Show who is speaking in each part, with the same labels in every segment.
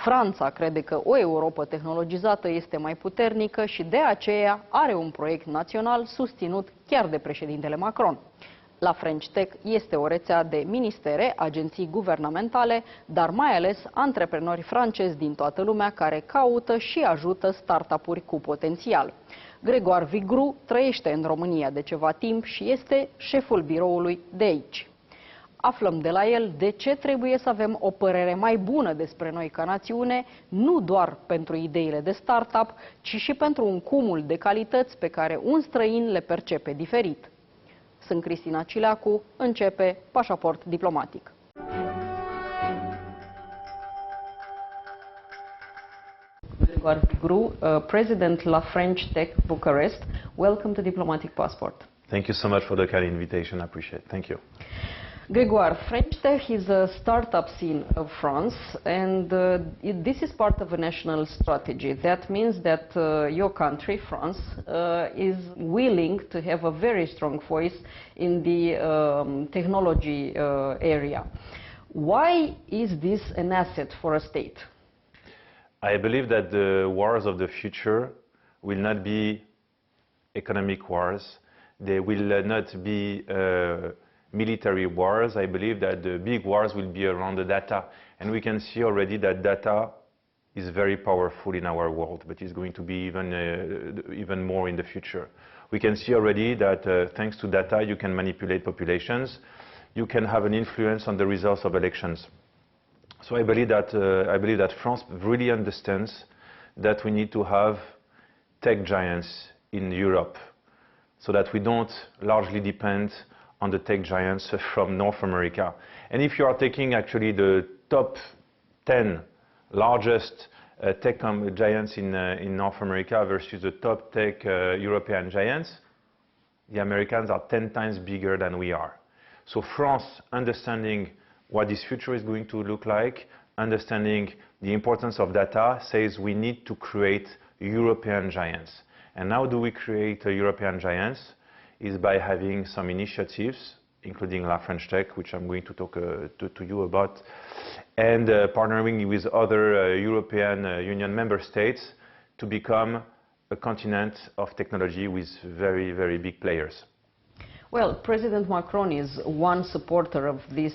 Speaker 1: Franța crede că o Europă tehnologizată este mai puternică și de aceea are un proiect național susținut chiar de președintele Macron. La French Tech este o rețea de ministere, agenții guvernamentale, dar mai ales antreprenori francezi din toată lumea care caută și ajută startup-uri cu potențial. Gregoire Vigroux trăiește în România de ceva timp și este șeful biroului de aici. Aflăm de la el de ce trebuie să avem o părere mai bună despre noi ca națiune, nu doar pentru ideile de startup, ci și pentru un cumul de calități pe care un străin le percepe diferit. Sunt Cristina Cileacu, începe Pașaport diplomatic. Gregoire Vigroux, President la French Tech Bucharest. Welcome to Diplomatic Passport.
Speaker 2: Thank you so much for the kind invitation. I appreciate it. Thank you.
Speaker 1: Gregoire, French Tech is a startup scene of France, and this is part of a national strategy. That means that your country, France, is willing to have a very strong voice in the technology area. Why is this an asset for a state?
Speaker 2: I believe that the wars of the future will not be economic wars. They will not be military wars. I believe that the big wars will be around the data, and we can see already that data is very powerful in our world, but it's going to be even more in the future. We can see already that thanks to data you can manipulate populations, you can have an influence on the results of elections. So I believe that France really understands that we need to have tech giants in Europe, so that we don't largely depend on the tech giants from North America. And if you are taking actually the top 10 largest tech giants in North America versus the top tech European giants, the Americans are 10 times bigger than we are. So France, understanding what this future is going to look like, understanding the importance of data, says we need to create European giants. And how do we create European giants? Is by having some initiatives, including La French Tech, which I'm going to talk to you about, and partnering with other European Union member states to become a continent of technology with very, very big players.
Speaker 1: Well, President Macron is one supporter of this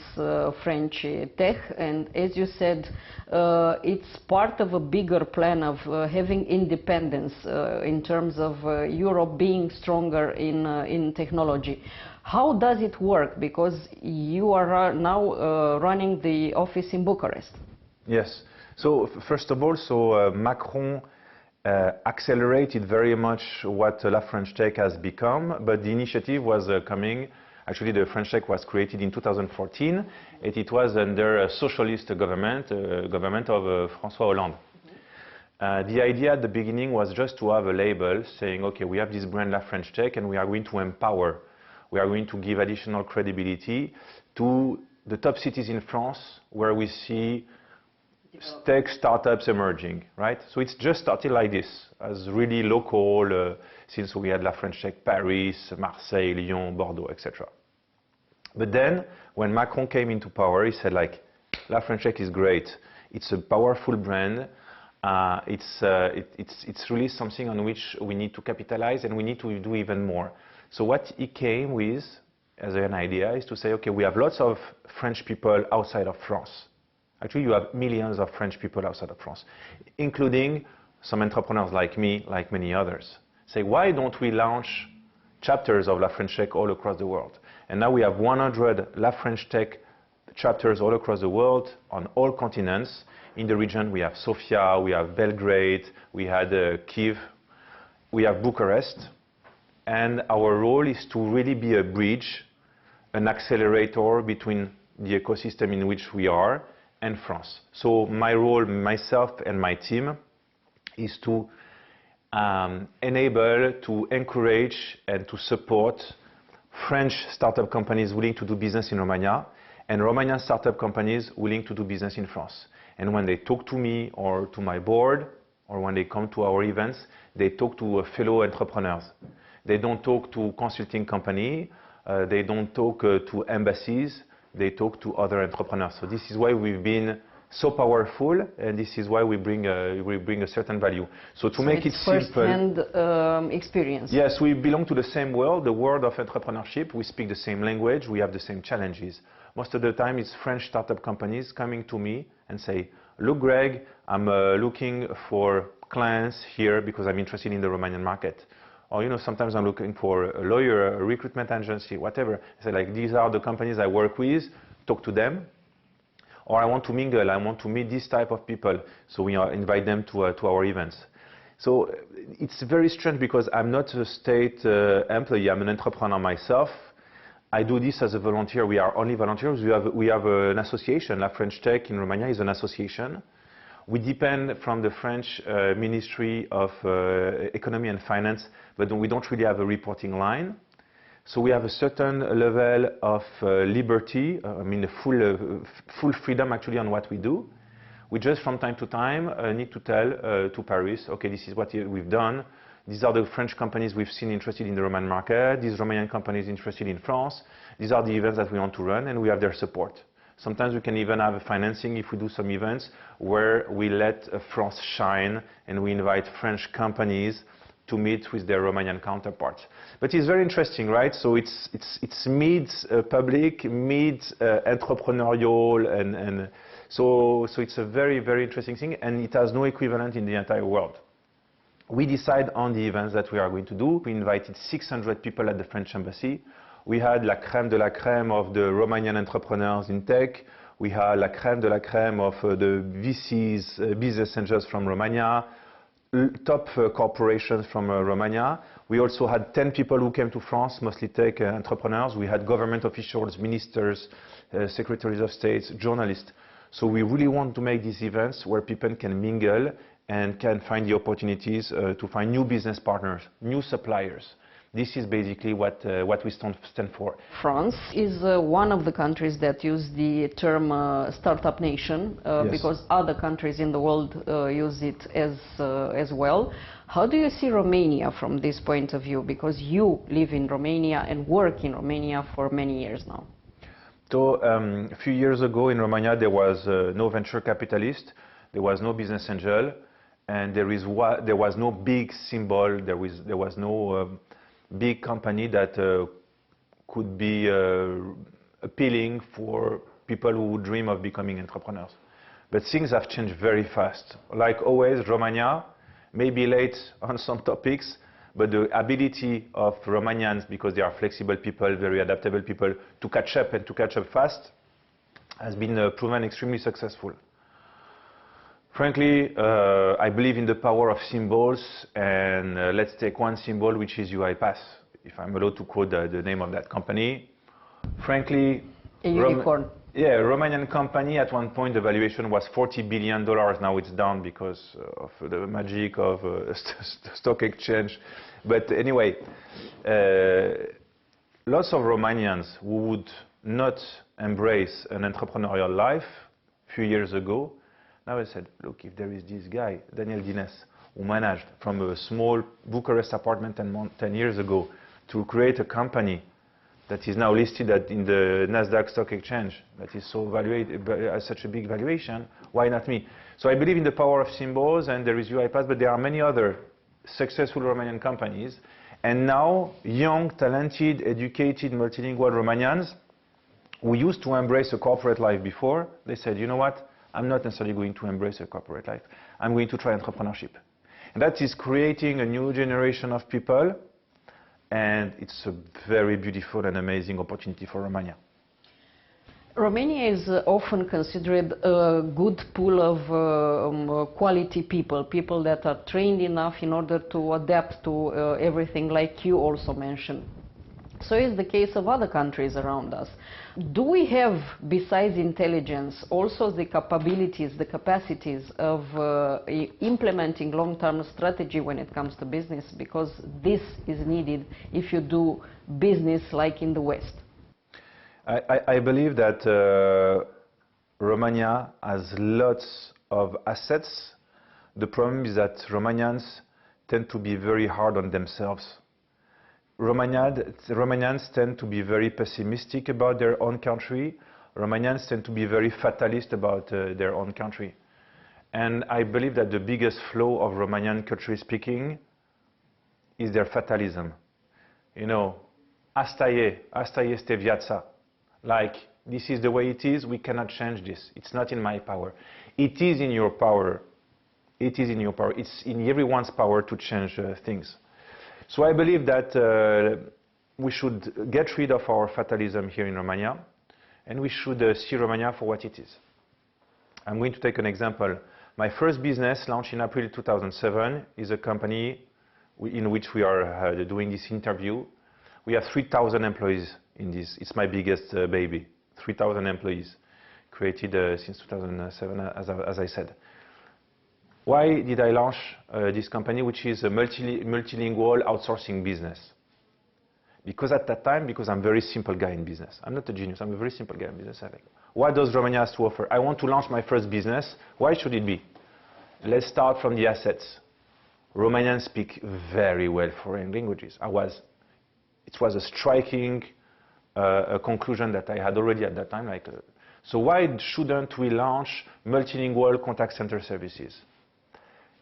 Speaker 1: French tech, and as you said, it's part of a bigger plan of having independence in terms of Europe being stronger in technology. How does it work? Because you are now running the office in Bucharest.
Speaker 2: Yes. So first of all, Macron accelerated very much what La French Tech has become, but the initiative was coming. Actually, the French Tech was created in 2014, and it was under a socialist government, government of François Hollande. The idea at the beginning was just to have a label saying, okay, we have this brand La French Tech, and we are going to empower. We are going to give additional credibility to the top cities in France where we see tech startups emerging, right? So it's just started like this, as really local, since we had La French Tech Paris, Marseille, Lyon, Bordeaux, etc. But then, when Macron came into power, he said, like, La French Tech is great. It's a powerful brand. It's really something on which we need to capitalize, and we need to do even more. So what he came with, as an idea, is to say, okay, we have lots of French people outside of France. Actually, you have millions of French people outside of France, including some entrepreneurs like me, like many others. Say, why don't we launch chapters of La French Tech all across the world? And now we have 100 La French Tech chapters all across the world, on all continents. In the region, we have Sofia, we have Belgrade, we had Kyiv, we have Bucharest. And our role is to really be a bridge, an accelerator between the ecosystem in which we are and France. So my role, myself and my team, is to enable, to encourage and to support French startup companies willing to do business in Romania and Romanian startup companies willing to do business in France. And when they talk to me or to my board, or when they come to our events, they talk to fellow entrepreneurs. They don't talk to consulting company, they don't talk to embassies, they talk to other entrepreneurs. So this is why we've been so powerful, and this is why we bring a certain value. So to make it simple,
Speaker 1: first-hand experience.
Speaker 2: Yes, we belong to the same world, the world of entrepreneurship. We speak the same language. We have the same challenges. Most of the time, it's French startup companies coming to me and say, "Look, Greg, I'm looking for clients here because I'm interested in the Romanian market." Or, you know, sometimes I'm looking for a lawyer, a recruitment agency, whatever. I say, like, these are the companies I work with, talk to them. Or I want to mingle, I want to meet this type of people. So we invite them to our events. So it's very strange because I'm not a state employee, I'm an entrepreneur myself. I do this as a volunteer. We are only volunteers. We have an association. La French Tech in Romania is an association. We depend from the French Ministry of Economy and Finance, but we don't really have a reporting line. So we have a certain level of liberty, I mean, full freedom actually on what we do. We just from time to time need to tell to Paris, okay, this is what we've done. These are the French companies we've seen interested in the Romanian market. These Romanian companies interested in France. These are the events that we want to run, and we have their support. Sometimes we can even have a financing if we do some events where we let France shine and we invite French companies to meet with their Romanian counterparts. But it's very interesting, right? So it's mid-public, mid-entrepreneurial, and so it's a very, very interesting thing, and it has no equivalent in the entire world. We decide on the events that we are going to do. We invited 600 people at the French embassy. We had la crème de la crème of the Romanian entrepreneurs in tech. We had la crème de la crème of the VCs, business angels from Romania, top corporations from Romania. We also had 10 people who came to France, mostly tech entrepreneurs. We had government officials, ministers, secretaries of state, journalists. So we really want to make these events where people can mingle and can find the opportunities to find new business partners, new suppliers. This is basically what we stand for.
Speaker 1: France is one of the countries that use the term startup nation
Speaker 2: Yes.
Speaker 1: because other countries in the world use it as well. How do you see Romania from this point of view? Because you live in Romania and work in Romania for many years now.
Speaker 2: So a few years ago in Romania there was no venture capitalist, there was no business angel, and there was no big symbol, there was no big company that could be appealing for people who dream of becoming entrepreneurs. But things have changed very fast. Like always, Romania may be late on some topics, but the ability of Romanians, because they are flexible people, very adaptable people, to catch up and to catch up fast has been proven extremely successful. Frankly, I believe in the power of symbols, and let's take one symbol, which is UiPath, if I'm allowed to quote the name of that company. Frankly,
Speaker 1: a unicorn.
Speaker 2: Yeah, a Romanian company, at one point the valuation was $40 billion, now it's down because of the magic of stock exchange. But anyway, lots of Romanians who would not embrace an entrepreneurial life a few years ago, now I said, look, if there is this guy, Daniel Dines, who managed from a small Bucharest apartment 10 years ago to create a company that is now listed in the Nasdaq stock exchange, that is so valued at such a big valuation, why not me? So I believe in the power of symbols, and there is UiPath, but there are many other successful Romanian companies. And now, young, talented, educated, multilingual Romanians who used to embrace a corporate life before, they said, you know what? I'm not necessarily going to embrace a corporate life. I'm going to try entrepreneurship. And that is creating a new generation of people, and it's a very beautiful and amazing opportunity for Romania.
Speaker 1: Romania is often considered a good pool of quality people, people that are trained enough in order to adapt to everything, like you also mentioned. So is the case of other countries around us. Do we have, besides intelligence, also the capabilities, the capacities of implementing long-term strategy when it comes to business? Because this is needed if you do business like in the West.
Speaker 2: I believe that Romania has lots of assets. The problem is that Romanians tend to be very hard on themselves. Romanians tend to be very pessimistic about their own country. Romanians tend to be very fatalist about their own country. And I believe that the biggest flaw of Romanian culturally speaking is their fatalism. You know, asta este viața. Like, this is the way it is, we cannot change this. It's not in my power. It is in your power. It is in your power. It's in everyone's power to change things. So I believe that we should get rid of our fatalism here in Romania, and we should see Romania for what it is. I'm going to take an example. My first business, launched in April 2007, is a company in which we are doing this interview. We have 3,000 employees in this. It's my biggest baby. 3,000 employees, created since 2007, as I said. Why did I launch this company, which is a multilingual outsourcing business? Because at that time, because I'm a very simple guy in business. I'm not a genius, I'm a very simple guy in business. What does Romania have to offer? I want to launch my first business. Why should it be? Let's start from the assets. Romanians speak very well foreign languages. It was a striking conclusion that I had already at that time. So why shouldn't we launch multilingual contact center services?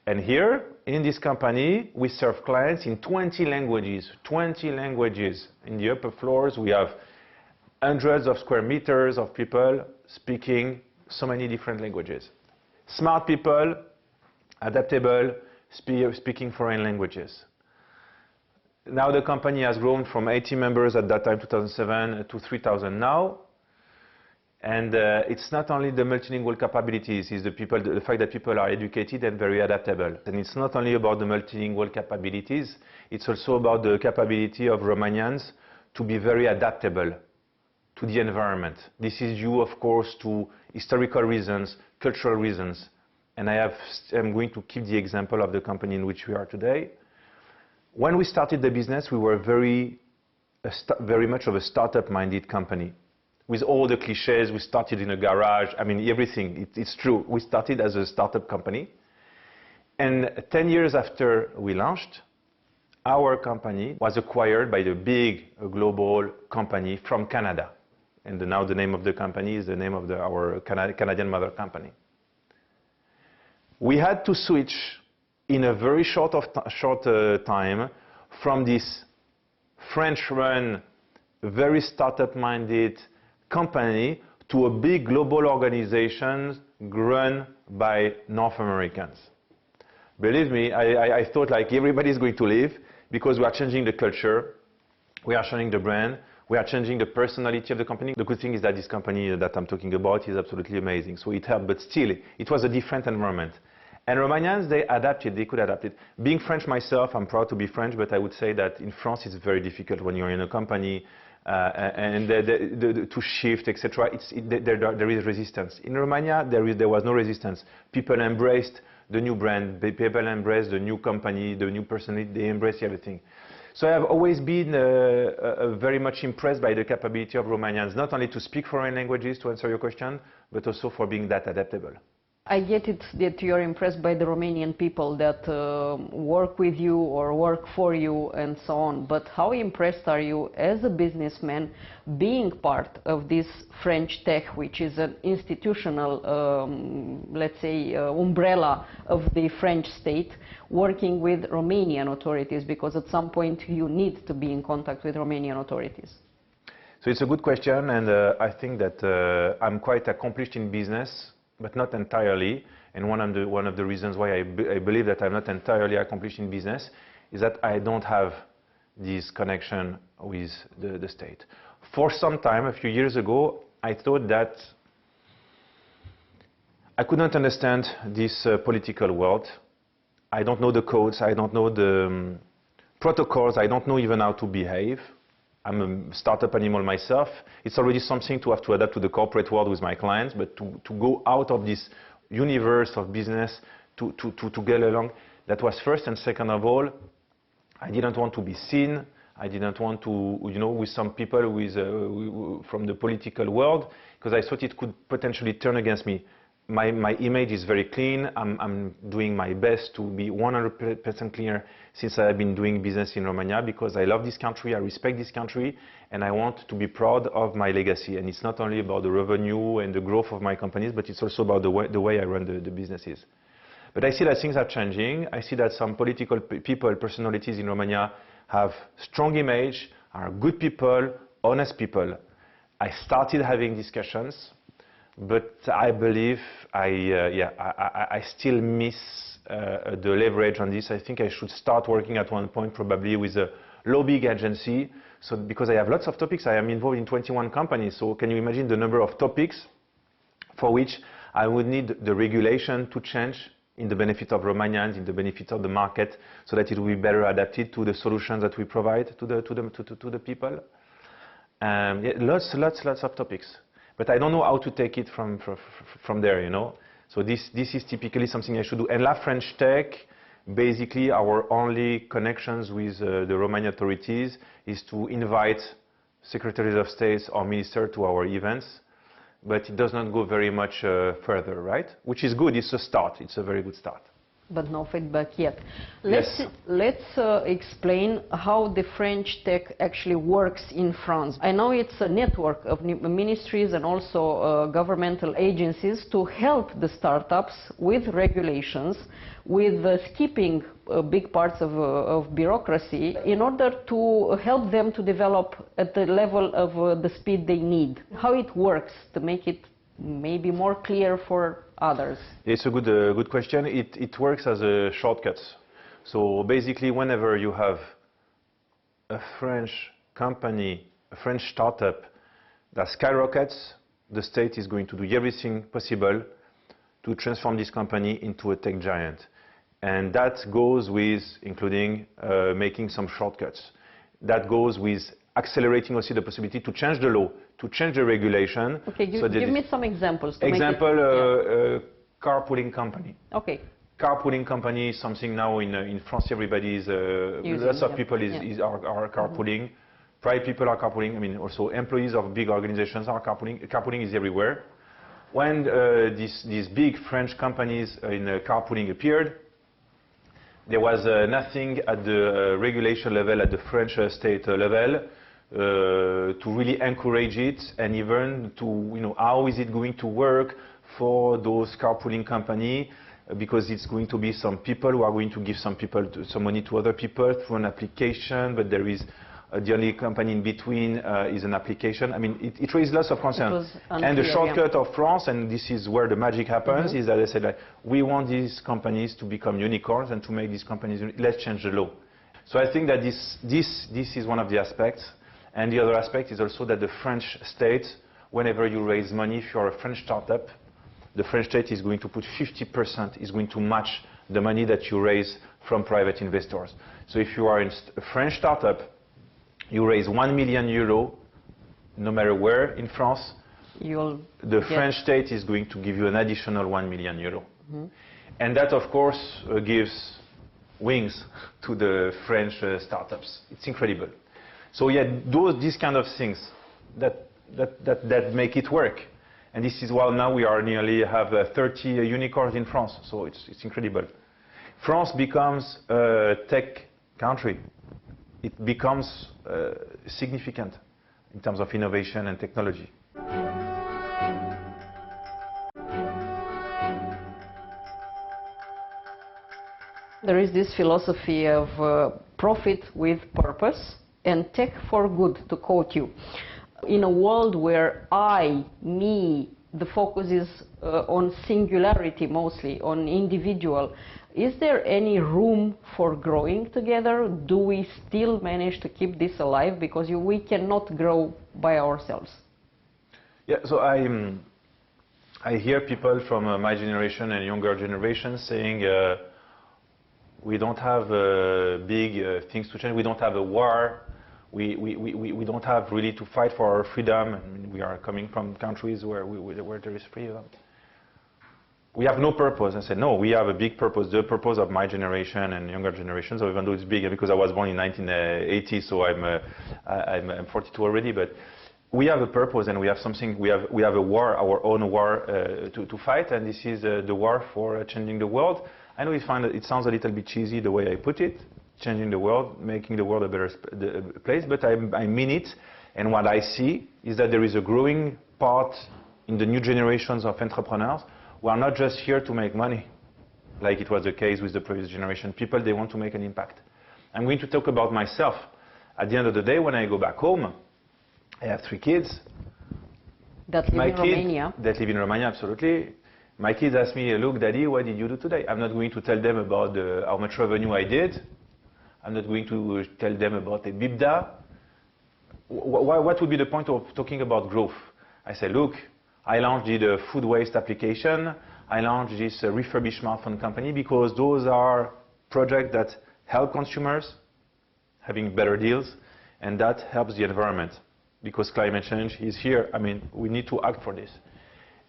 Speaker 2: And here, in this company, we serve clients in 20 languages. 20 languages. In the upper floors, we have hundreds of square meters of people speaking so many different languages. Smart people, adaptable, speaking foreign languages. Now the company has grown from 80 members at that time, 2007, to 3,000 now. And it's not only the multilingual capabilities, it's the fact that people are educated and very adaptable. And it's not only about the multilingual capabilities, it's also about the capability of Romanians to be very adaptable to the environment. This is due, of course, to historical reasons, cultural reasons. And I'm going to keep the example of the company in which we are today. When we started the business, we were very much of a startup-minded company. With all the cliches, we started in a garage. I mean, everything, it's true. We started as a startup company. And 10 years after we launched, our company was acquired by the big global company from Canada. And now the name of the company is the name of our Canadian mother company. We had to switch in a very short time from this French-run, very startup-minded company to a big global organization run by North Americans. Believe me, I thought like everybody's going to leave because we are changing the culture, we are changing the brand, we are changing the personality of the company. The good thing is that this company that I'm talking about is absolutely amazing. So it helped, but still, it was a different environment. And Romanians, they adapted, they could adapt it. Being French myself, I'm proud to be French, but I would say that in France it's very difficult when you're in a company to shift, etc. There is resistance. In Romania, there was no resistance. People embraced the new brand, people embraced the new company, the new personality, they embraced everything. So I have always been very much impressed by the capability of Romanians, not only to speak foreign languages, to answer your question, but also for being that adaptable.
Speaker 1: I get it that you're impressed by the Romanian people that work with you or work for you and so on, but how impressed are you as a businessman being part of this French tech, which is an institutional, let's say, umbrella of the French state, working with Romanian authorities, because at some point you need to be in contact with Romanian authorities?
Speaker 2: So it's a good question, and I think that I'm quite accomplished in business, but not entirely. And one of the reasons why I believe that I'm not entirely accomplished in business is that I don't have this connection with the state. For some time, a few years ago, I thought that I could not understand this political world. I don't know the codes, I don't know the protocols, I don't know even how to behave. I'm a startup animal myself. It's already something to have to adapt to the corporate world with my clients, but to go out of this universe of business, to get along, that was first. And second of all, I didn't want to be seen. I didn't want to, with some people from the political world, because I thought it could potentially turn against me. my image is very clean. I'm doing my best to be 100% clear since I've been doing business in Romania, because I love this country, I respect this country, and I want to be proud of my legacy. And it's not only about the revenue and the growth of my companies, but it's also about the way I run the businesses. But I see that things are changing. I see that some political people, personalities in Romania have strong image, are good people, honest people. I started having discussions, but I believe I still miss the leverage on this. I think I should start working at one point probably with a lobbying agency. So because I have lots of topics, I am involved in 21 companies. So can you imagine the number of topics for which I would need the regulation to change in the benefit of Romanians, in the benefit of the market, so that it will be better adapted to the solutions that we provide to the people. Yeah, lots of topics. But I don't know how to take it from there, you know. So this is typically something I should do. And La French Tech, basically our only connections with the Romanian authorities is to invite secretaries of state or ministers to our events. But it does not go very much further, right? Which is good. It's a start. It's a very good start.
Speaker 1: But no feedback yet.
Speaker 2: Yes.
Speaker 1: Let's explain how the French tech actually works in France. I know it's a network of ministries and also governmental agencies to help the startups with regulations, with skipping big parts of bureaucracy in order to help them to develop at the level of the speed they need. How it works to make it maybe more clear for others?
Speaker 2: It's a good question. It works as a shortcut. So basically, whenever you have a French company, a French startup that skyrockets, the state is going to do everything possible to transform this company into a tech giant. And that goes with including making some shortcuts. That goes with accelerating also the possibility to change the law, to change the regulation.
Speaker 1: Okay, give me some examples.
Speaker 2: Carpooling company.
Speaker 1: Okay.
Speaker 2: Carpooling company is something now in France. Everybody is, lots of people are carpooling. Private people are carpooling. I mean, also employees of big organizations are carpooling. Carpooling is everywhere. When these big French companies in carpooling appeared, there was nothing at the regulation level, at the French state level, to really encourage it, and even to, you know, how is it going to work for those carpooling companies, because it's going to be some people who are going to give some money to other people through an application, but there is the only company in between is an application. I mean, it raised lots of concerns. And the shortcut of France, and this is where the magic happens, is that they said, like, we want these companies to become unicorns, and to make these companies, let's change the law. So I think that this is one of the aspects. And the other aspect is also that the French state, whenever you raise money, if you're a French startup, the French state is going to put 50%, is going to match the money that you raise from private investors. So if you are a French startup, you raise 1 million euro, no matter where in France, the French state is going to give you an additional 1 million euro. Mm-hmm. And that, of course, gives wings to the French startups. It's incredible. So yeah, these kind of things that make it work. And this is why now we are nearly have 30 unicorns in France. So it's incredible. France becomes a tech country. It becomes significant in terms of innovation and technology.
Speaker 1: There is this philosophy of profit with purpose and tech for good, to quote you. In a world where the focus is on singularity mostly, on individual, is there any room for growing together? Do we still manage to keep this alive? Because we cannot grow by ourselves.
Speaker 2: Yeah, so I hear people from my generation and younger generations saying we don't have big things to change. We don't have a war. We don't have really to fight for our freedom. I mean, we are coming from countries where there is freedom. We have no purpose. I said, no, we have a big purpose. The purpose of my generation and younger generations, even though it's big, because I was born in 1980, so I'm 42 already. But we have a purpose and we have something, we have a war, our own war to fight, and this is the war for changing the world. I know it sounds a little bit cheesy the way I put it, changing the world, making the world a better place, but I mean it. And what I see is that there is a growing part in the new generations of entrepreneurs who are not just here to make money, like it was the case with the previous generation. People, they want to make an impact. I'm going to talk about myself. At the end of the day, when I go back home, I have 3 kids.
Speaker 1: That live in Romania.
Speaker 2: That live in Romania, absolutely. My kids ask me, look, Daddy, what did you do today? I'm not going to tell them about how much revenue I did. I'm not going to tell them about a EBITDA. What would be the point of talking about growth? I say, look, I launched the food waste application. I launched this refurbished smartphone company because those are projects that help consumers having better deals, and that helps the environment. Because climate change is here. I mean, we need to act for this.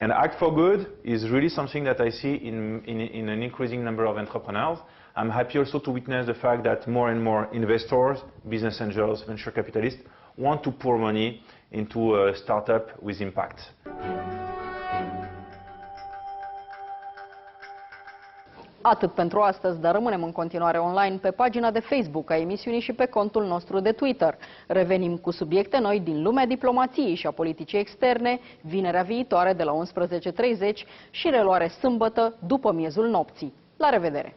Speaker 2: And act for good is really something that I see in an increasing number of entrepreneurs. I'm happy also to witness the fact that more and more investors, business angels, venture capitalists want to pour money into a startup with impact.
Speaker 1: Atât pentru astăzi, dar rămânem în continuare online pe pagina de Facebook a emisiunii și pe contul nostru de Twitter. Revenim cu subiecte noi din lumea diplomației și a politicii externe, vinerea viitoare de la 11:30 și reluare sâmbătă după miezul nopții. La revedere!